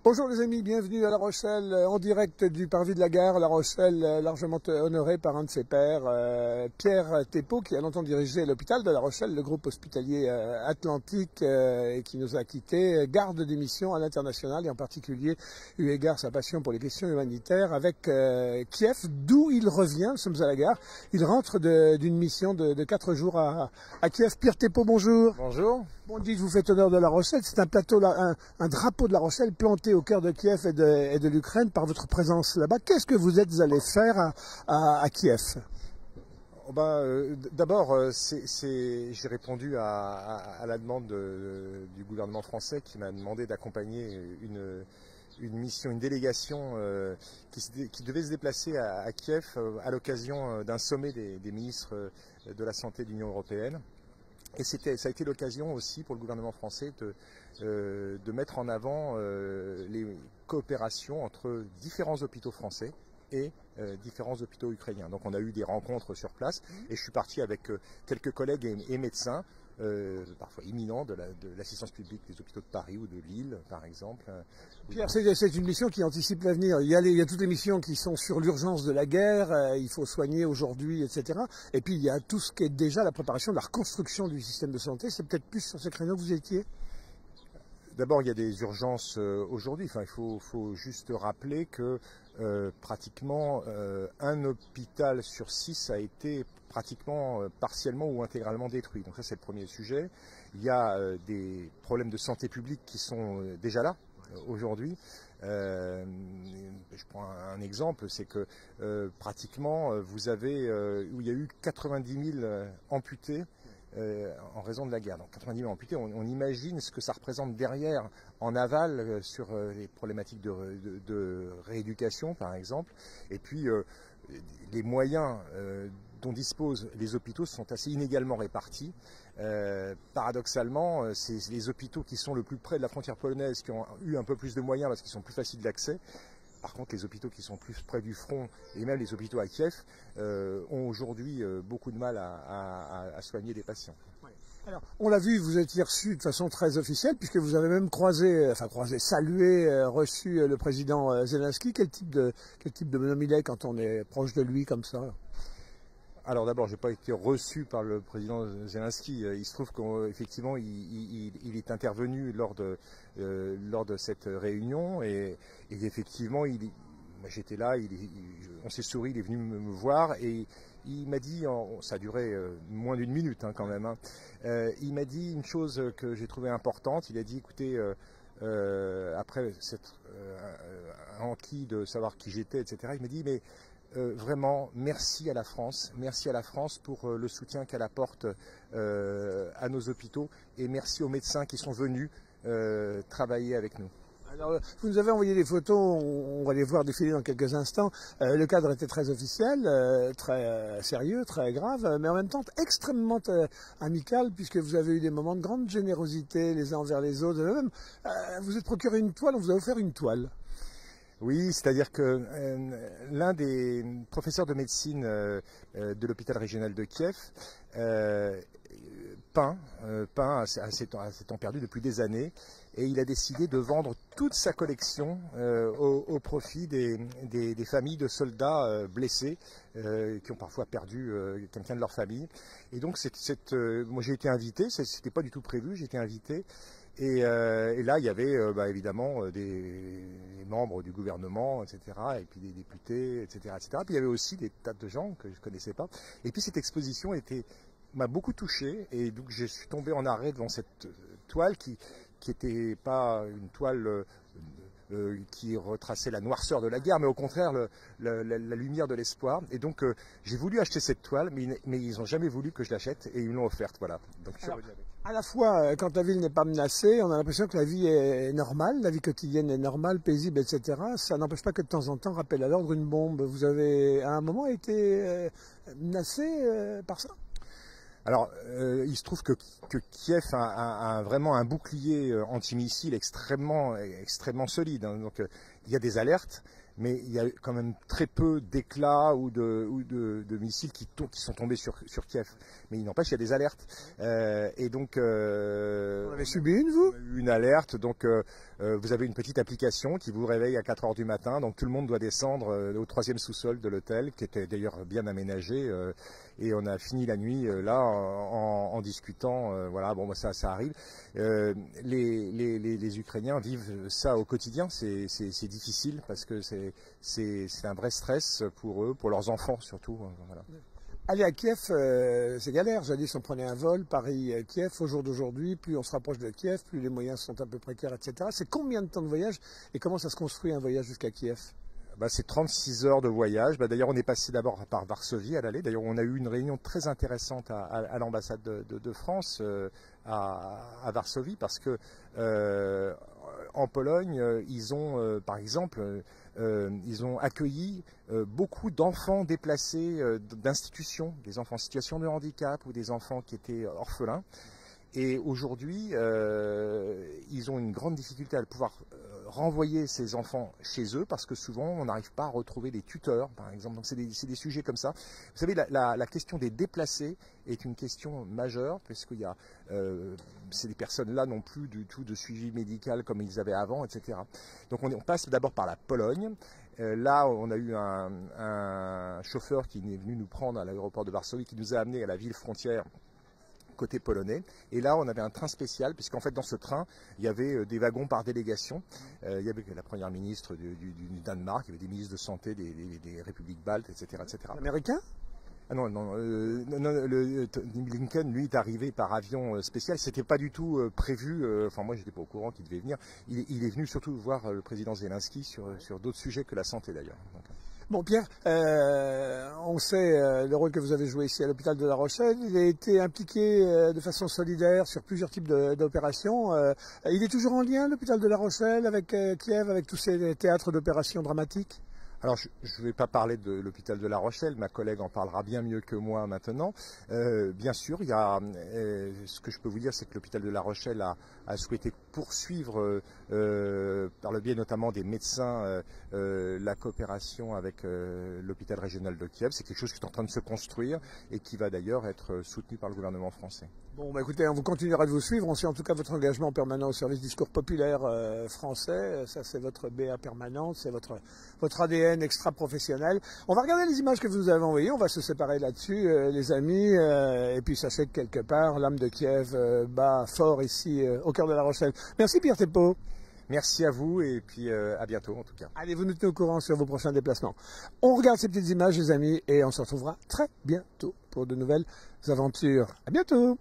Bonjour les amis, bienvenue à La Rochelle, en direct du parvis de la gare. La Rochelle, largement honorée par un de ses pairs, Pierre Thépaut, qui a longtemps dirigé l'hôpital de La Rochelle, le groupe hospitalier Atlantique, et qui nous a quittés, garde des missions à l'international, et en particulier eu égard sa passion pour les questions humanitaires avec Kiev, d'où il revient. Nous sommes à la gare. Il rentre d'une mission de 4 jours à Kiev. Pierre Thépaut, bonjour. Bonjour. Bon, dites, vous faites honneur de La Rochelle. C'est un plateau, un drapeau de La Rochelle planté au cœur de Kiev et de l'Ukraine par votre présence là-bas. Qu'est-ce que vous êtes allé faire à Kiev? D'abord, j'ai répondu à la demande du gouvernement français qui m'a demandé d'accompagner une mission, une délégation qui devait se déplacer à Kiev à l'occasion d'un sommet des ministres de la Santé de l'Union européenne. Et ça a été l'occasion aussi pour le gouvernement français de mettre en avant les coopérations entre différents hôpitaux français et différents hôpitaux ukrainiens. Donc on a eu des rencontres sur place et je suis parti avec quelques collègues et médecins, parfois imminents de l'assistance publique des hôpitaux de Paris ou de Lille par exemple. Pierre, c'est une mission qui anticipe l'avenir. Il y a toutes les missions qui sont sur l'urgence de la guerre, il faut soigner aujourd'hui, etc. Et puis il y a tout ce qui est déjà la préparation de la reconstruction du système de santé. C'est peut-être plus sur ce créneau que vous étiez? D'abord, il y a des urgences aujourd'hui. Enfin, il faut juste rappeler que pratiquement un hôpital sur 6 a été pratiquement partiellement ou intégralement détruit. Donc ça, c'est le premier sujet. Il y a des problèmes de santé publique qui sont déjà là aujourd'hui. Je prends un exemple, c'est que pratiquement vous avez où il y a eu 90 000 amputés en raison de la guerre. Donc 90 000 amputés, on imagine ce que ça représente derrière en aval sur les problématiques de rééducation par exemple. Et puis les moyens dont disposent les hôpitaux sont assez inégalement répartis. Paradoxalement, c'est les hôpitaux qui sont le plus près de la frontière polonaise qui ont eu un peu plus de moyens parce qu'ils sont plus faciles d'accès. Par contre, les hôpitaux qui sont plus près du front, et même les hôpitaux à Kiev, ont aujourd'hui beaucoup de mal à soigner des patients. Alors, on l'a vu, vous étiez reçu de façon très officielle, puisque vous avez même salué, reçu le président Zelensky. Quel type de bonhomme il est quand on est proche de lui comme ça? Alors d'abord, je n'ai pas été reçu par le président Zelensky. Il se trouve qu'effectivement, il est intervenu lors de cette réunion et effectivement, moi j'étais là, on s'est souri, il est venu me voir et il m'a dit, ça a duré moins d'une minute quand même, il m'a dit une chose que j'ai trouvée importante. Il a dit, écoutez, après s'être enquis de savoir qui j'étais, etc., il m'a dit, mais vraiment, merci à la France pour le soutien qu'elle apporte à nos hôpitaux et merci aux médecins qui sont venus travailler avec nous. Alors, vous nous avez envoyé des photos, on va les voir défiler dans quelques instants. Le cadre était très officiel, très sérieux, très grave, mais en même temps extrêmement amical, puisque vous avez eu des moments de grande générosité les uns envers les autres. Même, vous êtes procuré une toile, on vous a offert une toile. Oui, c'est-à-dire que l'un des professeurs de médecine de l'hôpital régional de Kiev peint à ses temps perdus depuis des années et il a décidé de vendre toute sa collection au profit des familles de soldats blessés qui ont parfois perdu quelqu'un de leur famille. Et donc moi j'ai été invité, c'était pas du tout prévu, j'ai été invité. Et là, il y avait évidemment des membres du gouvernement, etc., et puis des députés, etc., etc. Puis il y avait aussi des tas de gens que je ne connaissais pas. Et puis cette exposition m'a beaucoup touché, et donc je suis tombé en arrêt devant cette toile qui n'était pas une toile qui retraçait la noirceur de la guerre, mais au contraire la lumière de l'espoir. Et donc j'ai voulu acheter cette toile, mais ils n'ont jamais voulu que je l'achète, et ils me l'ont offerte. Voilà. Donc, je suis revenu avec. À la fois, quand la ville n'est pas menacée, on a l'impression que la vie est normale, la vie quotidienne est normale, paisible, etc. Ça n'empêche pas que de temps en temps, rappel à l'ordre, une bombe. Vous avez, à un moment, été menacé par ça? Alors, il se trouve que Kiev a vraiment un bouclier antimissile extrêmement solide. Donc, il y a des alertes, mais il y a quand même très peu d'éclats ou de missiles qui sont tombés sur Kiev. Mais il n'empêche, il y a des alertes. Et donc, Vous en avez subi une, vous? on a eu une alerte. Donc, vous avez une petite application qui vous réveille à 4 heures du matin. Donc, tout le monde doit descendre au 3e sous-sol de l'hôtel, qui était d'ailleurs bien aménagé. Et on a fini la nuit là en discutant. Voilà, bon, ça arrive. Les Ukrainiens vivent ça au quotidien. C'est difficile parce que c'est un vrai stress pour eux, pour leurs enfants surtout. Voilà. Aller à Kiev, c'est galère. Jadis, on prenait un vol, Paris-Kiev. Au jour d'aujourd'hui, plus on se rapproche de Kiev, plus les moyens sont un peu précaires, etc. C'est combien de temps de voyage et comment ça se construit un voyage jusqu'à Kiev? C'est 36 heures de voyage. D'ailleurs, on est passé d'abord par Varsovie à l'aller. D'ailleurs, on a eu une réunion très intéressante à l'ambassade de France à Varsovie parce que en Pologne, ils ont, par exemple, ils ont accueilli beaucoup d'enfants déplacés d'institutions, des enfants en situation de handicap ou des enfants qui étaient orphelins. Et aujourd'hui, ils ont une grande difficulté à pouvoir renvoyer ces enfants chez eux parce que souvent on n'arrive pas à retrouver des tuteurs, par exemple. Donc c'est des sujets comme ça. Vous savez, la question des déplacés est une question majeure parce qu'il y a ces personnes-là n'ont plus du tout de suivi médical comme ils avaient avant, etc. Donc on passe d'abord par la Pologne. Là, on a eu un chauffeur qui est venu nous prendre à l'aéroport de Varsovie, qui nous a amenés à la ville frontière côté polonais. Et là, on avait un train spécial, puisqu'en fait, dans ce train, il y avait des wagons par délégation. Il y avait la première ministre du Danemark, il y avait des ministres de santé des républiques baltes, etc. etc. Américain? Ah non, Blinken, lui, est arrivé par avion spécial. C'était pas du tout prévu. Enfin, moi, j'étais pas au courant qu'il devait venir. Il est venu surtout voir le président Zelensky sur d'autres sujets que la santé, d'ailleurs. Donc, bon, Pierre, on sait le rôle que vous avez joué ici à l'hôpital de La Rochelle. Il a été impliqué de façon solidaire sur plusieurs types d'opérations. Il est toujours en lien, l'hôpital de La Rochelle, avec Kiev, avec tous ces théâtres d'opérations dramatiques? Alors, je ne vais pas parler de l'hôpital de La Rochelle, ma collègue en parlera bien mieux que moi maintenant. Bien sûr, il y a, ce que je peux vous dire, c'est que l'hôpital de La Rochelle a souhaité poursuivre, par le biais notamment des médecins, la coopération avec l'hôpital régional de Kiev. C'est quelque chose qui est en train de se construire et qui va d'ailleurs être soutenu par le gouvernement français. Bon, écoutez, on vous continuera de vous suivre. On sait en tout cas votre engagement permanent au service du secours populaire français. Ça, c'est votre BA permanente, c'est votre ADN extra-professionnel. On va regarder les images que vous nous avez envoyées. On va se séparer là-dessus, les amis. Et puis, sachez que quelque part, l'âme de Kiev bat fort ici, au cœur de La Rochelle. Merci Pierre Thépaut. Merci à vous et puis à bientôt en tout cas. Allez, vous nous tenez au courant sur vos prochains déplacements. On regarde ces petites images, les amis, et on se retrouvera très bientôt pour de nouvelles aventures. À bientôt.